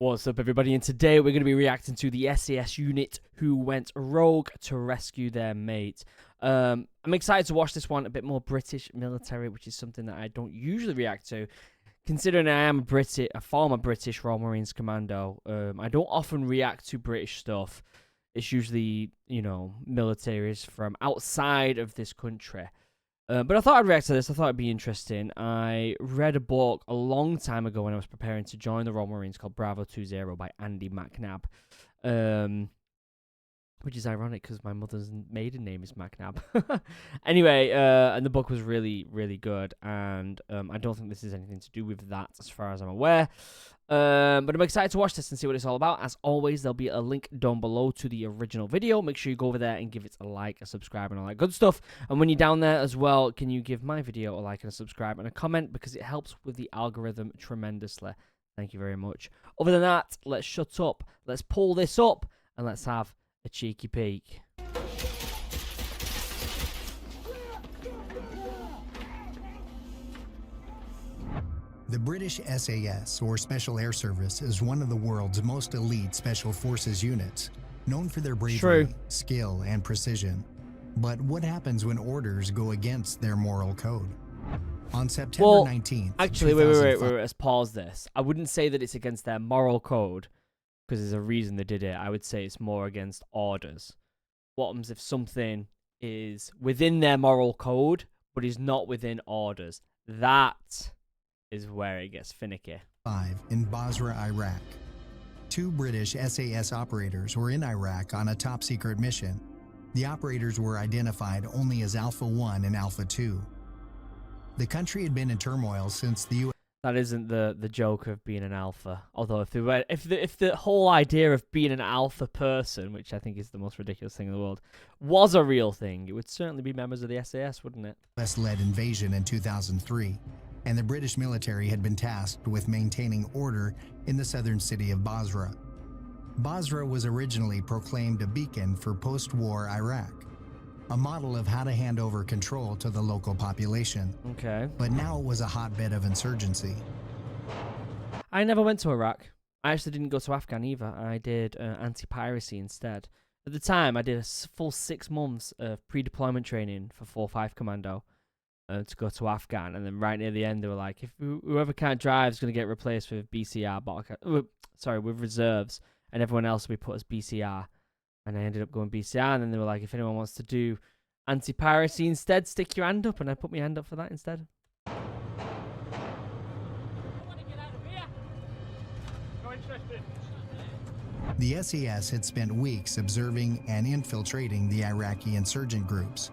What's up, everybody? And today we're going to be reacting to the SAS unit who went rogue to rescue their mate. I'm excited to watch this one, a bit more British military, which is something that I don't usually react to, considering I am a former British Royal Marines commando. I don't often react to British stuff. It's usually, militaries from outside of this country. But I thought I'd react to this. I thought it'd be interesting. I read a book a long time ago when I was preparing to join the Royal Marines called Bravo 20 by Andy McNabb. Which is ironic because my mother's maiden name is McNabb. Anyway, and the book was really, really good. And I don't think this has anything to do with that as far as I'm aware. But I'm excited to watch this and see what it's all about. As always, there'll be a link down below to the original video. Make sure you go over there and give it a like, a subscribe, and all that good stuff. And when you're down there as well, can you give my video a like and a subscribe and a comment, because it helps with the algorithm tremendously. Thank you very much. Other than that, let's shut up. Let's pull this up and let's have a cheeky peek. The British SAS, or Special Air Service, is one of the world's most elite special forces units, known for their bravery, skill, and precision. But what happens when orders go against their moral code? On September 19th, actually, wait, let's pause this. I wouldn't say that it's against their moral code, because there's a reason they did it. I would say it's more against orders. What happens if something is within their moral code, but is not within orders? That is where it gets finicky. In Basra, Iraq. Two British SAS operators were in Iraq on a top-secret mission. The operators were identified only as Alpha 1 and Alpha 2. The country had been in turmoil since the U.S. That isn't the joke of being an alpha. Although if the whole idea of being an alpha person, which I think is the most ridiculous thing in the world, was a real thing, it would certainly be members of the SAS, wouldn't it? U.S.-led invasion in 2003. And the British military had been tasked with maintaining order in the southern city of Basra. Basra was originally proclaimed a beacon for post-war Iraq, a model of how to hand over control to the local population. Okay. But now it was a hotbed of insurgency. I never went to Iraq. I actually didn't go to Afghan either. I did anti-piracy instead. At the time, I did a full 6 months of pre-deployment training for 4-5 Commando. To go to Afghan, and then right near the end they were like, if whoever can't drive is going to get replaced with with reserves, and everyone else will be put as BCR. And I ended up going BCR, and then they were like, if anyone wants to do anti-piracy instead, stick your hand up, and I put my hand up for that instead. The SAS had spent weeks observing and infiltrating the Iraqi insurgent groups,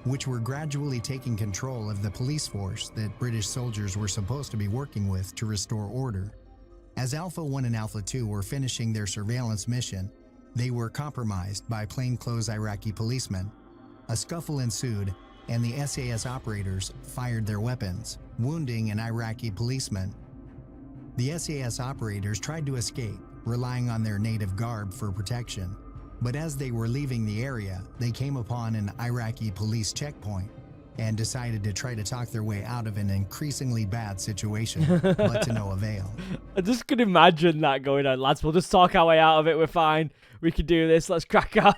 which were gradually taking control of the police force that British soldiers were supposed to be working with to restore order. As Alpha 1 and Alpha 2 were finishing their surveillance mission, they were compromised by plainclothes Iraqi policemen. A scuffle ensued, and the SAS operators fired their weapons, wounding an Iraqi policeman. The SAS operators tried to escape, relying on their native garb for protection. But as they were leaving the area, they came upon an Iraqi police checkpoint and decided to try to talk their way out of an increasingly bad situation, but to no avail. I just could imagine that going on. Lads, we'll just talk our way out of it. We're fine. We can do this. Let's crack on.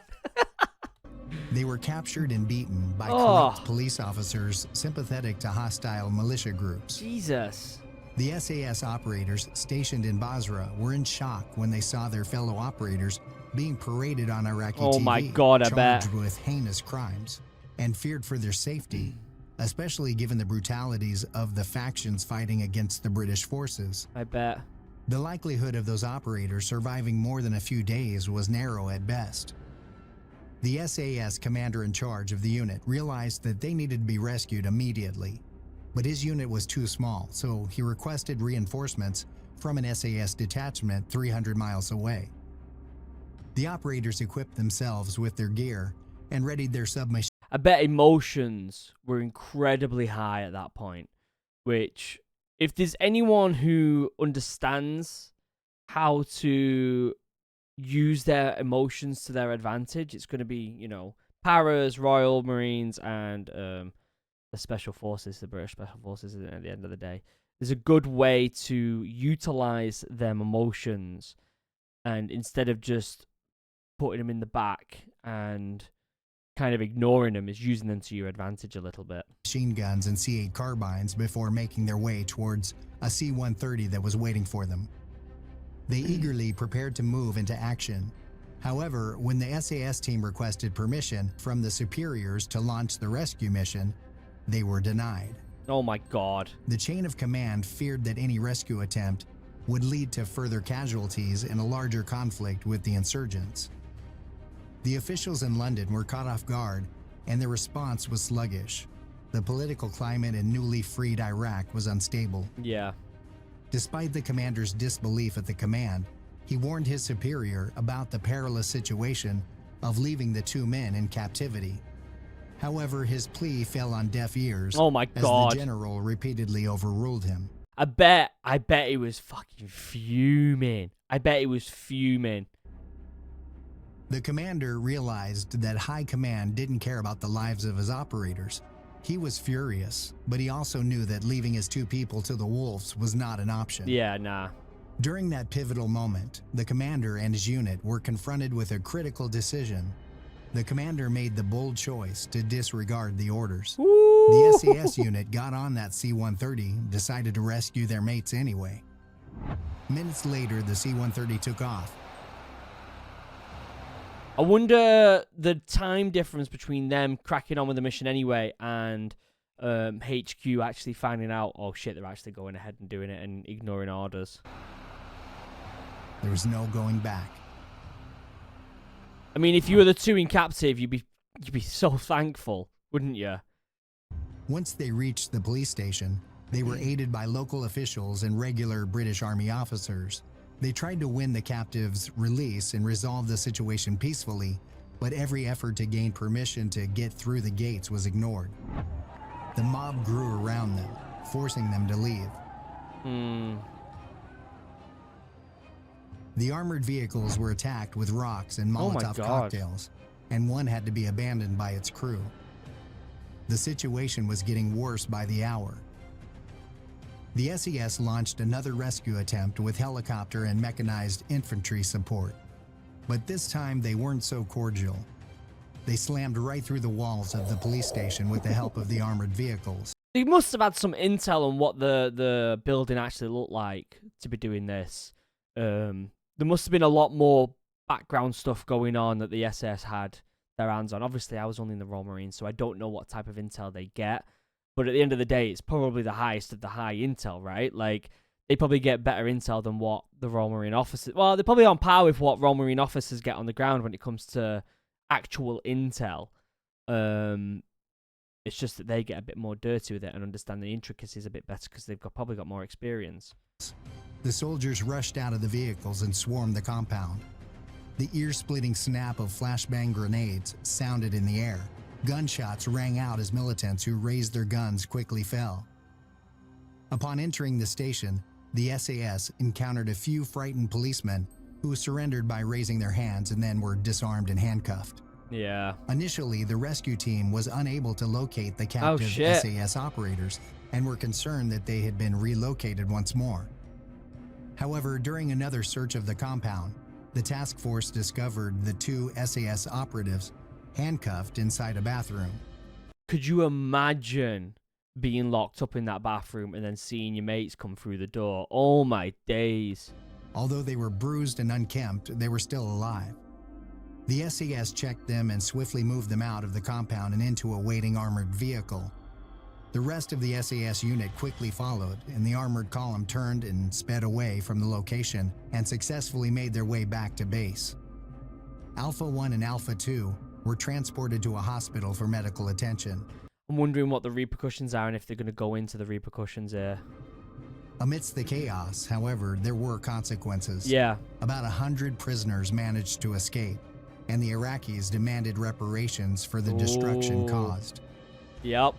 They were captured and beaten by corrupt police officers sympathetic to hostile militia groups. Jesus. The SAS operators stationed in Basra were in shock when they saw their fellow operators being paraded on Iraqi TV, my God, I bet. charged with heinous crimes, and feared for their safety, especially given the brutalities of the factions fighting against the British forces. I bet. The likelihood of those operators surviving more than a few days was narrow at best. The SAS commander in charge of the unit realized that they needed to be rescued immediately, but his unit was too small, so he requested reinforcements from an SAS detachment 300 miles away. The operators equipped themselves with their gear and readied their submachine. I bet emotions were incredibly high at that point, which, if there's anyone who understands how to use their emotions to their advantage, it's going to be, Paras, Royal Marines, and the Special Forces, the British Special Forces at the end of the day. there's a good way to utilize them emotions, and instead of just putting them in the back and kind of ignoring them, is using them to your advantage a little bit. Machine guns and C8 carbines before making their way towards a C-130 that was waiting for them. They eagerly prepared to move into action. However, when the SAS team requested permission from the superiors to launch the rescue mission, they were denied. Oh my god. The chain of command feared that any rescue attempt would lead to further casualties in a larger conflict with the insurgents. The officials in London were caught off guard, and their response was sluggish. The political climate in newly freed Iraq was unstable. Yeah. Despite the commander's disbelief at the command, he warned his superior about the perilous situation of leaving the two men in captivity. However, his plea fell on deaf ears. Oh my god. As the general repeatedly overruled him. I bet he was fucking fuming. I bet he was fuming. The commander realized that high command didn't care about the lives of his operators. He was furious, but he also knew that leaving his two people to the wolves was not an option. Yeah, nah. During that pivotal moment, the commander and his unit were confronted with a critical decision. The commander made the bold choice to disregard the orders. Ooh. The SAS unit got on that C-130, decided to rescue their mates anyway. Minutes later, the C-130 took off. I wonder the time difference between them cracking on with the mission anyway and HQ actually finding out, oh shit, they're actually going ahead and doing it and ignoring orders. There was no going back. I mean, if you were the two in captive, you'd be so thankful, wouldn't you? Once they reached the police station, they were aided by local officials and regular British Army officers. They tried to win the captives' release and resolve the situation peacefully, but every effort to gain permission to get through the gates was ignored. The mob grew around them, forcing them to leave. The armored vehicles were attacked with rocks and Molotov cocktails, and one had to be abandoned by its crew. The situation was getting worse by the hour. The SAS launched another rescue attempt with helicopter and mechanized infantry support. But this time they weren't so cordial. They slammed right through the walls of the police station with the help of the armored vehicles. They must have had some intel on what the building actually looked like to be doing this. There must have been a lot more background stuff going on that the SAS had their hands on. Obviously, I was only in the Royal Marines, so I don't know what type of intel they get. But at the end of the day, it's probably the highest of the high intel, right? Like, they probably get better intel than what the Royal Marine officers... Well, they're probably on par with what Royal Marine officers get on the ground when it comes to actual intel. It's just that they get a bit more dirty with it and understand the intricacies a bit better because they've probably got more experience. The soldiers rushed out of the vehicles and swarmed the compound. The ear-splitting snap of flashbang grenades sounded in the air. Gunshots rang out as militants who raised their guns quickly fell. Upon entering the station, the SAS encountered a few frightened policemen who surrendered by raising their hands and then were disarmed and handcuffed. Yeah. Initially, the rescue team was unable to locate the captive SAS operators and were concerned that they had been relocated once more. However, during another search of the compound, the task force discovered the two SAS operatives handcuffed inside a bathroom. Could you imagine being locked up in that bathroom and then seeing your mates come through the door? Oh my days. Although they were bruised and unkempt, they were still alive. The SAS checked them and swiftly moved them out of the compound and into a waiting armored vehicle. The rest of the SAS unit quickly followed, and the armored column turned and sped away from the location and successfully made their way back to base. Alpha 1 and Alpha 2 were transported to a hospital for medical attention. I'm wondering what the repercussions are and if they're going to go into the repercussions here. Amidst the chaos, however, there were consequences. Yeah. About 100 prisoners managed to escape, and the Iraqis demanded reparations for the destruction caused. Yep.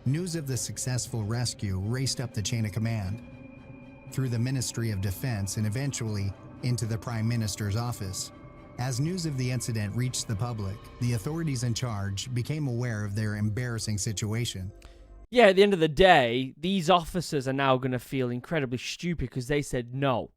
News of the successful rescue raced up the chain of command, through the Ministry of Defense and eventually into the Prime Minister's office. As news of the incident reached the public, the authorities in charge became aware of their embarrassing situation. yeah, at the end of the day, these officers are now going to feel incredibly stupid because they said no.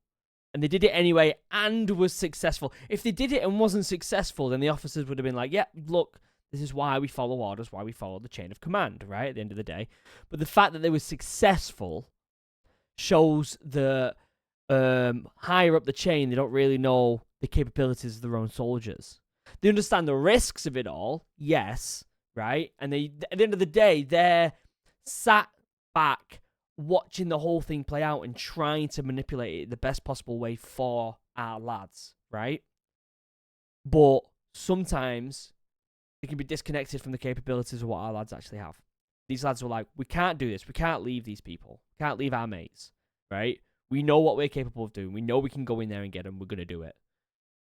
And they did it anyway and was successful. If they did it and wasn't successful, then the officers would have been like, yeah, look, this is why we follow orders, why we follow the chain of command, right, at the end of the day. But the fact that they were successful shows the higher up the chain, they don't really know the capabilities of their own soldiers. They understand the risks of it all, yes, right? And they, at the end of the day, they're sat back watching the whole thing play out and trying to manipulate it the best possible way for our lads, right? But sometimes it can be disconnected from the capabilities of what our lads actually have. These lads were like, we can't do this. We can't leave these people. We can't leave our mates, right? We know what we're capable of doing. We know we can go in there and get them. We're going to do it.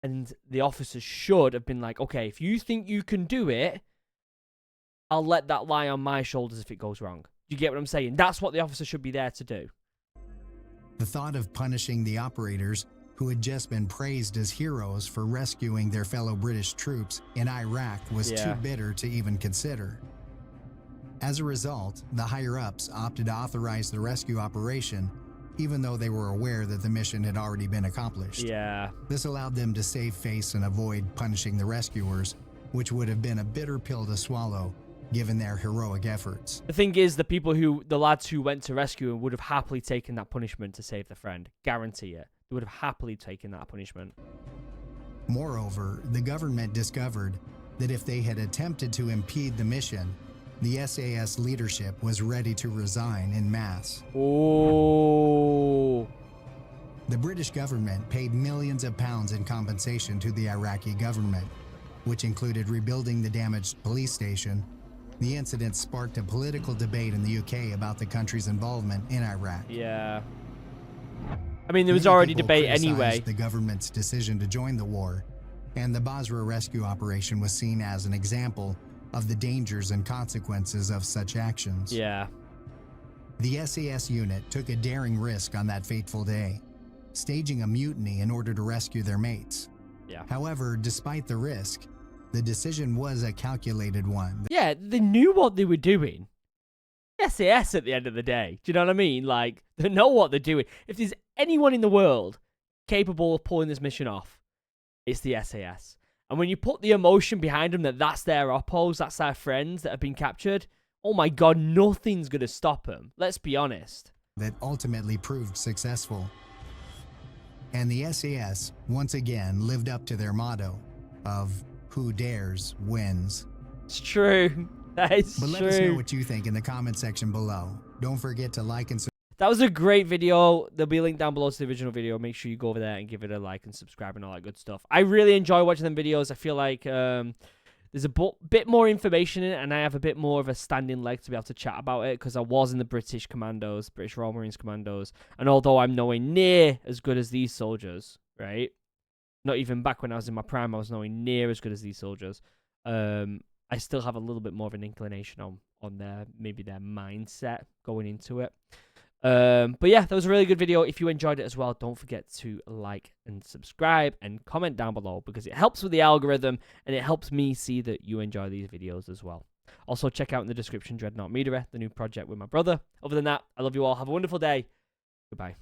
And the officers should have been like, okay, if you think you can do it, I'll let that lie on my shoulders if it goes wrong. You get what I'm saying? That's what the officer should be there to do. The thought of punishing the operators, who had just been praised as heroes for rescuing their fellow British troops in Iraq, was too bitter to even consider. As a result, the higher-ups opted to authorize the rescue operation, even though they were aware that the mission had already been accomplished. Yeah. This allowed them to save face and avoid punishing the rescuers, which would have been a bitter pill to swallow, given their heroic efforts. The thing is, the lads who went to rescue him would have happily taken that punishment to save their friend. Guarantee it. They would have happily taken that punishment. Moreover, the government discovered that if they had attempted to impede the mission, the SAS leadership was ready to resign en masse. Oh. The British government paid millions of pounds in compensation to the Iraqi government, which included rebuilding the damaged police station. The incident sparked a political debate in the UK about the country's involvement in Iraq. Yeah. I mean, there was Many already people debate criticized anyway. the government's decision to join the war, and the Basra rescue operation was seen as an example of the dangers and consequences of such actions. Yeah. The SAS unit took a daring risk on that fateful day, staging a mutiny in order to rescue their mates. Yeah. However, despite the risk, the decision was a calculated one. Yeah, they knew what they were doing. SAS at the end of the day. Do you know what I mean? Like, they know what they're doing. If there's anyone in the world capable of pulling this mission off, it's the SAS. And when you put the emotion behind them that that's their oppos, that's their friends that have been captured, oh my God, nothing's going to stop them. Let's be honest. That ultimately proved successful. And the SAS, once again, lived up to their motto of who dares wins. It's true. That is but true. let us know what you think in the comment section below. Don't forget to like and subscribe. That was a great video. There'll be a link down below to the original video. Make sure you go over there and give it a like and subscribe and all that good stuff. I really enjoy watching them videos. I feel like there's a bit more information in it, and I have a bit more of a standing leg to be able to chat about it because I was in the British Commandos, British Royal Marines Commandos, and although I'm nowhere near as good as these soldiers, right? Not even back when I was in my prime, I was nowhere near as good as these soldiers. I still have a little bit more of an inclination on their mindset going into it. But yeah, that was a really good video. If you enjoyed it as well, don't forget to like and subscribe and comment down below because it helps with the algorithm and it helps me see that you enjoy these videos as well. Also, check out in the description Dreadnought MEADERY, the new project with my brother. Other than that, I love you all. Have a wonderful day. Goodbye.